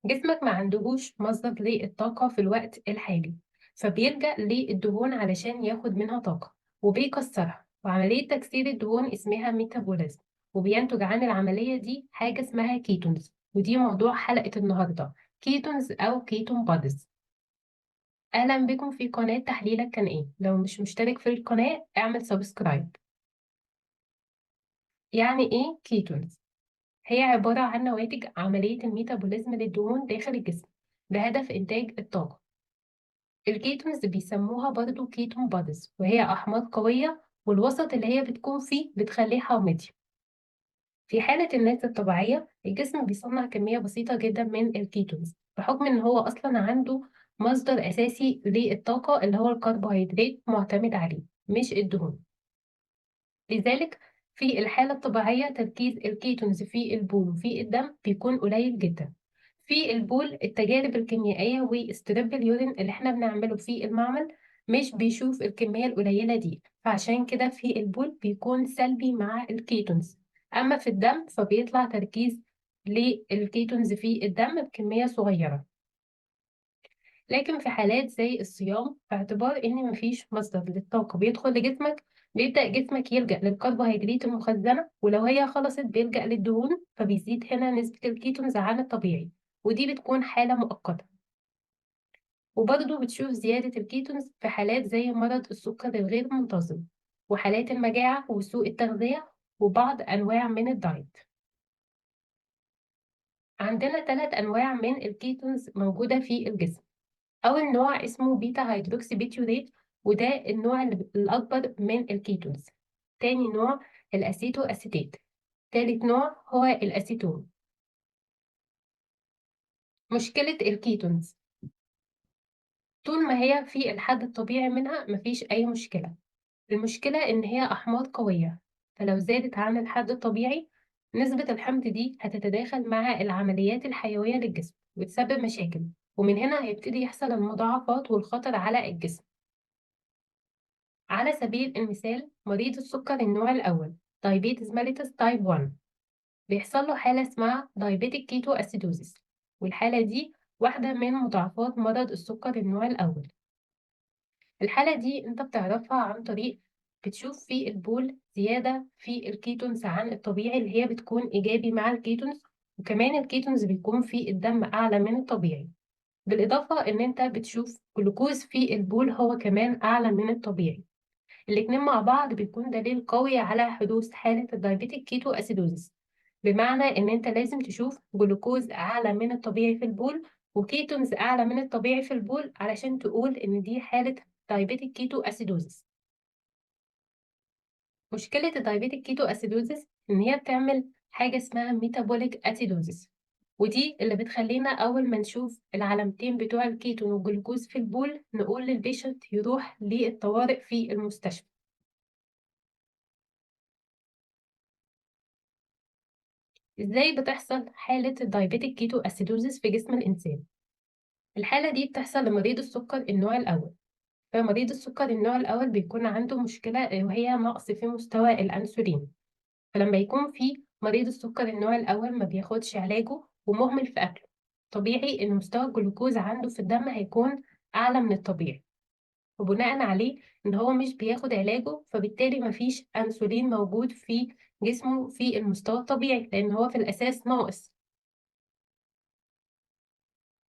جسمك ما عندهوش مصدر للطاقة في الوقت الحالي، فبيلجأ للدهون علشان ياخد منها طاقة وبيكسرها، وعملية تكسير الدهون اسمها ميتابوليزم، وبينتج عن العملية دي حاجة اسمها كيتونز، ودي موضوع حلقة النهاردة: كيتونز أو كيتون بوديز. أهلا بكم في قناة تحليلك كان إيه. لو مش مشترك في القناة اعمل سبسكرايب. يعني إيه كيتونز؟ هي عبارة عن نواتج عملية الميتابوليزم للدهون داخل الجسم بهدف إنتاج الطاقة. الكيتونز بيسموها برضو كيتون بوديز، وهي أحماض قوية، والوسط اللي هي بتكون فيه بتخليه حامضي. في حالة الناس الطبيعية الجسم بيصنع كمية بسيطة جدا من الكيتونز بحكم إن هو أصلا عنده مصدر أساسي للطاقة اللي هو الكربوهيدرات معتمد عليه مش الدهون. لذلك في الحالة الطبيعية تركيز الكيتونز في البول وفي الدم بيكون قليل جدا. في البول التجارب الكيميائية واستراب اليورين اللي احنا بنعمله في المعمل مش بيشوف الكمية القليلة دي، فعشان كده في البول بيكون سلبي مع الكيتونز. أما في الدم فبيطلع تركيز للكيتونز في الدم بكمية صغيرة. لكن في حالات زي الصيام، باعتبار إن مفيش مصدر للطاقة بيدخل لجسمك، بيبدأ جسمك يلجأ للكربوهيدرات المخزنة، ولو هي خلصت بيلجأ للدهون، فبيزيد هنا نسبة الكيتونز عن الطبيعي، ودي بتكون حالة مؤقتة. وبرضه بتشوف زيادة الكيتونز في حالات زي مرض السكر الغير منتظم، وحالات المجاعة وسوء التغذية، وبعض أنواع من الدايت. عندنا 3 أنواع من الكيتونز موجودة في الجسم. أول نوع اسمه بيتا هيدروكسي بيتيوليت، وده النوع الأكبر من الكيتونز. تاني نوع الأسيتو أسيتات. تالت نوع هو الأسيتون. مشكلة الكيتونز: طول ما هي في الحد الطبيعي منها مفيش أي مشكلة. المشكلة إن هي أحماض قوية، فلو زادت عن الحد الطبيعي نسبة الحمض دي هتتداخل مع العمليات الحيوية للجسم وتسبب مشاكل، ومن هنا هيبتدي يحصل المضاعفات والخطر على الجسم. على سبيل المثال مريض السكر النوع الأول diabetes mellitus type 1 بيحصل له حالة اسمها diabetic ketoacidosis، والحالة دي واحدة من مضاعفات مرض السكر النوع الأول. الحالة دي انت بتعرفها عن طريق بتشوف في البول زيادة في الكيتونز عن الطبيعي اللي هي بتكون إيجابي مع الكيتونز، وكمان الكيتونز بيكون في الدم أعلى من الطبيعي، بالإضافة إن انت بتشوف جلوكوز في البول هو كمان أعلى من الطبيعي. الاتنين مع بعض بيكون دليل قوي على حدوث حالة الدايبيتيك كيتو أسيدوزيس، بمعنى إن أنت لازم تشوف جلوكوز أعلى من الطبيعي في البول وكيتونز أعلى من الطبيعي في البول علشان تقول إن دي حالة دايبيتيك كيتو أسيدوزيس. مشكلة الدايبيتيك كيتو أسيدوزيس إن هي بتعمل حاجة اسمها ميتابوليك أسيدوزيس، ودي اللي بتخلينا أول ما نشوف العلامتين بتوع الكيتون والجلوكوز في البول نقول للبيشنت يروح للطوارئ في المستشفى. ازاي بتحصل حالة الدايبيتيك كيتو اسيدوزيس في جسم الإنسان؟ الحالة دي بتحصل لمريض السكر النوع الأول. فمريض السكر النوع الأول بيكون عنده مشكلة وهي نقص في مستوى الأنسولين. فلما يكون في مريض السكر النوع الأول ما بياخدش علاجه ومهمل في أكله، طبيعي إن مستوى الجلوكوز عنده في الدم هيكون أعلى من الطبيعي، وبناء عليه إن هو مش بياخد علاجه فبالتالي مفيش أنسولين موجود في جسمه في المستوى الطبيعي لأن هو في الأساس ناقص.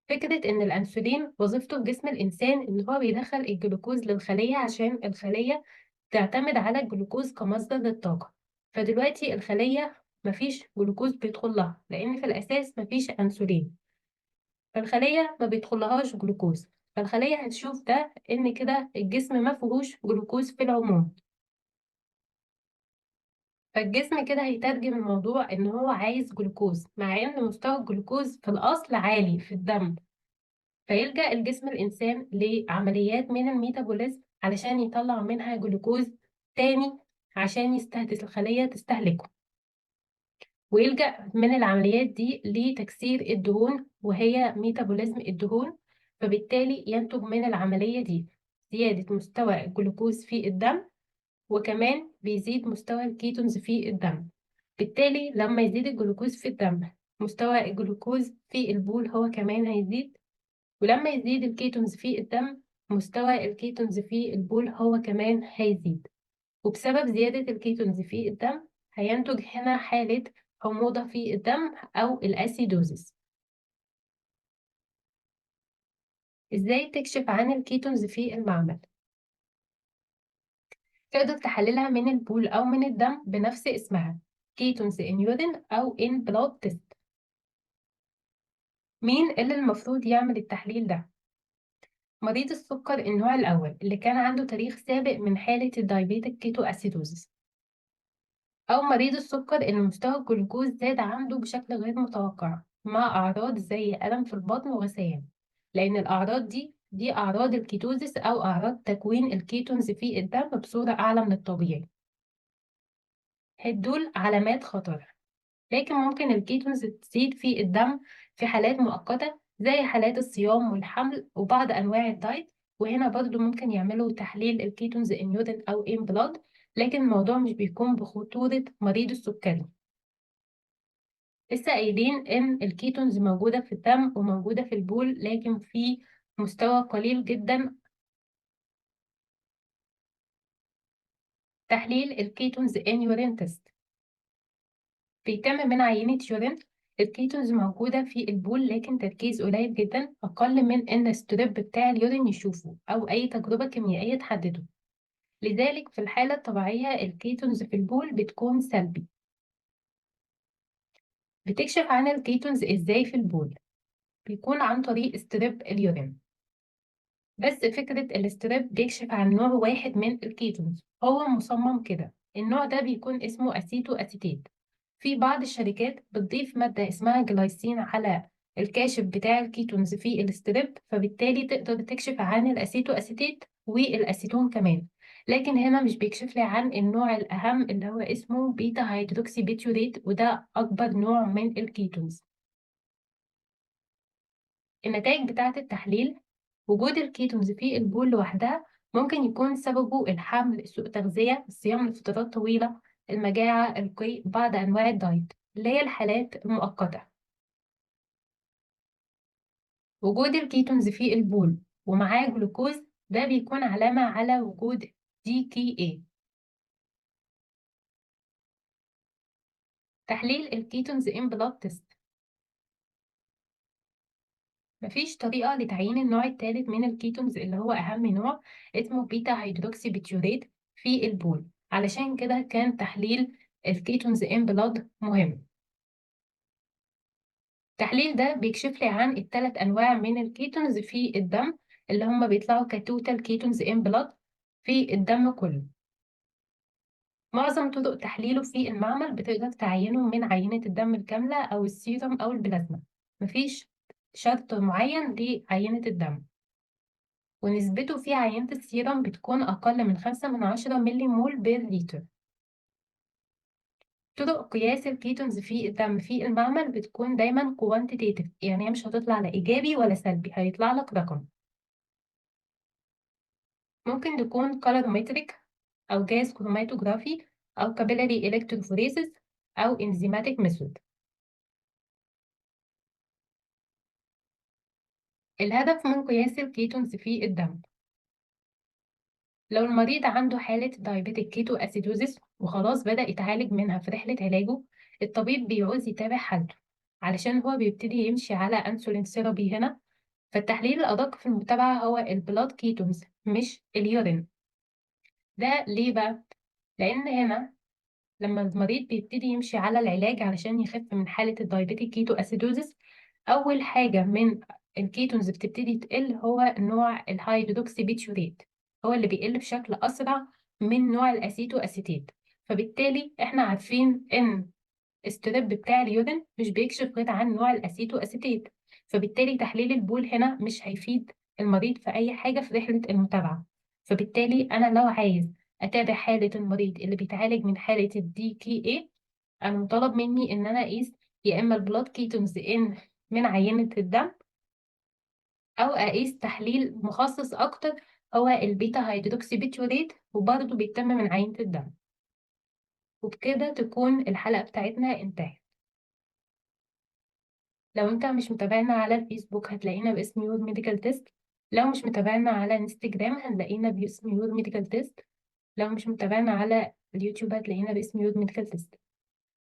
فكرة إن الأنسولين وظيفته في جسم الإنسان إن هو بيدخل الجلوكوز للخلية عشان الخلية تعتمد على الجلوكوز كمصدر للطاقة. فدلوقتي الخلية مفيش جلوكوز بيدخل لها لأن في الأساس مفيش أنسولين، فالخلية ما بيدخلهاش جلوكوز، فالخلية هتشوف ده إن كده الجسم ما فيهوش جلوكوز في العموم. فالجسم كده هيترجم الموضوع إن هو عايز جلوكوز مع إن مستوى الجلوكوز في الأصل عالي في الدم، فيلجأ الجسم الإنسان لعمليات من الميتابوليزم علشان يطلع منها جلوكوز تاني عشان يستهدف الخلية تستهلكه، ويلجأ من العمليات دي لتكسير الدهون وهي ميتابوليزم الدهون. فبالتالي ينتج من العملية دي زيادة مستوى الجلوكوز في الدم، وكمان بيزيد مستوى الكيتونز في الدم. بالتالي لما يزيد الجلوكوز في الدم مستوى الجلوكوز في البول هو كمان هيزيد، ولما يزيد الكيتونز في الدم مستوى الكيتونز في البول هو كمان هيزيد. وبسبب زيادة الكيتونز في الدم هينتج هنا حالة حموضة في الدم أو الأسيدوزيس. إزاي تكشف عن الكيتونز في المعمل؟ تقدر تحللها من البول أو من الدم بنفس اسمها كيتونز إن يورين أو إن بلاد تيست. مين اللي المفروض يعمل التحليل ده؟ مريض السكر النوع الأول اللي كان عنده تاريخ سابق من حالة الدايبيتك كيتو أسيدوزيس، أو مريض السكر اللي مستوى الجلوكوز زاد عنده بشكل غير متوقع مع أعراض زي ألم في البطن وغثيان، لأن الأعراض دي أعراض الكيتوزيس أو أعراض تكوين الكيتونز في الدم بصورة أعلى من الطبيعي. دول علامات خطر، لكن ممكن الكيتونز تزيد في الدم في حالات مؤقتة زي حالات الصيام والحمل وبعض أنواع الدايت، وهنا برضو ممكن يعملوا تحليل الكيتونز إن يودن أو إن بلاد، لكن الموضوع مش بيكون بخطورة مريض السكري. لسه قايلين إن الكيتونز موجودة في الدم وموجودة في البول لكن في مستوى قليل جدا. تحليل الكيتونز إن يورين تيست بيتم من عينة يورين. الكيتونز موجودة في البول لكن تركيز قليل جدا، أقل من إن الستريب بتاع اليورين يشوفه أو أي تجربة كيميائية تحدده. لذلك في الحالة الطبيعية الكيتونز في البول بتكون سلبي. بتكشف عن الكيتونز إزاي في البول؟ بيكون عن طريق ستريب اليورين. بس فكرة الاستراب بيكشف عن نوع واحد من الكيتونز، هو مصمم كده. النوع ده بيكون اسمه أسيتو أسيتيت. في بعض الشركات بتضيف مادة اسمها جلايسين على الكاشف بتاع الكيتونز في الاستراب، فبالتالي تقدر تكشف عن الأسيتو أسيتيت والأسيتون كمان. لكن هنا مش بيكشف لي عن النوع الأهم اللي هو اسمه بيتا هيدروكسي بيتيوريت، وده أكبر نوع من الكيتونز. النتائج بتاعة التحليل: وجود الكيتونز في البول لوحدها ممكن يكون سببه الحمل، سوء تغذية، الصيام لفترات طويلة، المجاعة، القيء، بعض أنواع الدايت اللي هي الحالات المؤقتة. وجود الكيتونز في البول ومعاه جلوكوز ده بيكون علامة على وجود DKA. تحليل الكيتونز إن بلاد تيست: مفيش طريقة لتعيين النوع الثالث من الكيتونز اللي هو أهم نوع، اسمه بيتا هيدروكسي بيتيوريت في البول، علشان كده كان تحليل الكيتونز إن بلاد مهم. التحليل ده بيكشف لي عن الثلاث أنواع من الكيتونز في الدم اللي هم بيطلعوا كتوتال كيتونز إن بلاد في الدم كله. معظم طرق تحليله في المعمل بتقدر تعينه من عينة الدم الكاملة أو السيرم أو البلازما، مفيش شرط معين لعينة الدم. ونسبته في عينة السيرم بتكون أقل من 5/10 ملي مول بير لتر. طرق قياس الكيتونز في الدم في المعمل بتكون دايما كوانتيتيف، يعني هي مش هتطلع لا إيجابي ولا سلبي، هيطلع لك رقم. ممكن تكون كالوريمتريك أو جاز كروماتوجرافي أو كابيلاري إلكتروفوريسيس أو إنزيماتيك ميثود. الهدف من قياس الكيتونز في الدم: لو المريض عنده حالة دايابيتيك كيتو أسيدوزيس وخلاص بدأ يتعالج منها في رحلة علاجه، الطبيب بيعوز يتابع حالته علشان هو بيبتدي يمشي على أنسولين ثيرابي هنا. فالتحليل الأدق في المتابعة هو البلاد كيتونز مش اليورين. ده ليه بقى؟ لأن هنا لما المريض بيبتدي يمشي على العلاج علشان يخف من حالة الدايابيتيك كيتو أسيدوزيس، أول حاجة من الكيتونز بتبتدي تقل هو نوع الهيدروكسي بيتيوريت، هو اللي بيقل بشكل أسرع من نوع الأسيتو أسيتيت. فبالتالي إحنا عارفين إن الستريب بتاع اليورين مش بيكشف غير عن نوع الأسيتو أسيتيت، فبالتالي تحليل البول هنا مش هيفيد المريض في أي حاجة في رحلة المتابعة. فبالتالي أنا لو عايز أتابع حالة المريض اللي بيتعالج من حالة الدي كي اي، أنا مطالب مني إن أنا أقيس يا إما البلاد كيتونز إن من عينة الدم، أو أقيس تحليل مخصص أكتر هو البيتا هيدروكسي بيتيوريت وبرضه بيتم من عينة الدم. وبكده تكون الحلقة بتاعتنا انتهت. لو انت مش متابعنا على الفيسبوك هتلاقينا باسم يور ميديكال تيست. لو مش متابعنا على انستجرام هنلاقينا باسم يور ميديكال تيست. لو مش متابعنا على اليوتيوب هتلاقينا باسم يور ميديكال تيست.